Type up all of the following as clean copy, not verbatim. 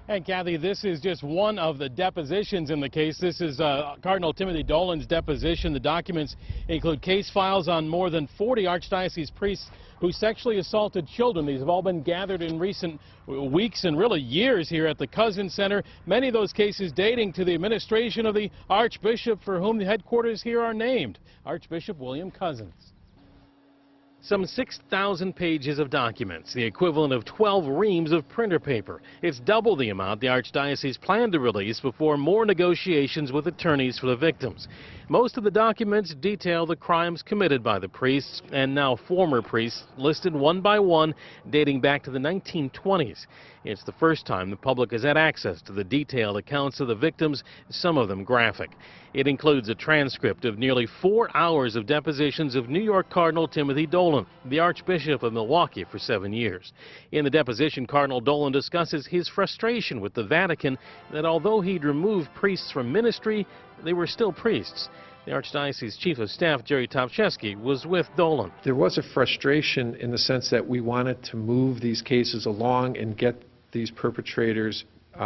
And Kathy, this is just one of the depositions in the case. This is Cardinal Timothy Dolan's deposition. The documents include case files on more than 40 Archdiocese priests who sexually assaulted children. These have all been gathered in recent weeks and really years here at the Cousin Center. Many of those cases dating to the administration of the Archbishop for whom the headquarters here are named, Archbishop William Cozzens. Some 6,000 pages of documents, the equivalent of 12 reams of printer paper. It's double the amount the Archdiocese planned to release before more negotiations with attorneys for the victims. Most of the documents detail the crimes committed by the priests and now former priests, listed one by one, dating back to the 1920s. It's the first time the public has had access to the detailed accounts of the victims, some of them graphic. It includes a transcript of nearly 4 hours of depositions of New York Cardinal Timothy Dolan, the Archbishop of Milwaukee for 7 years. In the deposition, Cardinal Dolan discusses his frustration with the Vatican that although he'd removed priests from ministry, they were still priests. The Archdiocese Chief of Staff, Jerry Topcheski, was with Dolan. There was a frustration in the sense that we wanted to move these cases along and get these perpetrators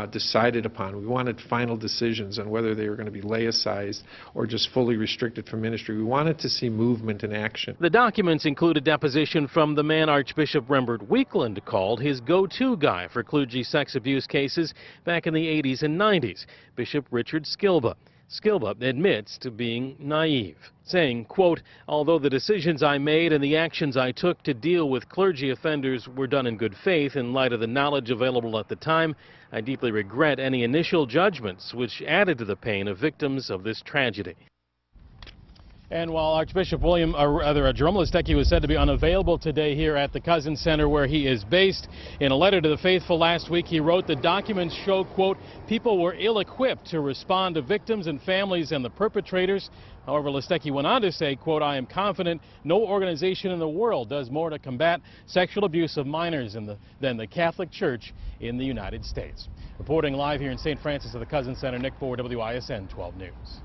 decided upon. We wanted final decisions on whether they were going to be laicized or just fully restricted from ministry. We wanted to see movement and action. The documents include a deposition from the man Archbishop Rembert Weekland called his go-to guy for clergy sex abuse cases back in the 80s and 90s, Bishop Richard Skilba. Skilba admits to being naive, saying, quote, although the decisions I made and the actions I took to deal with clergy offenders were done in good faith in light of the knowledge available at the time, I deeply regret any initial judgments which added to the pain of victims of this tragedy. And while Archbishop Jerome Listecki was said to be unavailable today here at the Cousin Center where he is based, in a letter to the faithful last week, he wrote the documents show, quote, people were ill-equipped to respond to victims and families and the perpetrators. However, Listecki went on to say, quote, I am confident no organization in the world does more to combat sexual abuse of minors than the Catholic Church in the United States. Reporting live here in St. Francis of the Cousin Center, Nick Ford, WISN 12 News.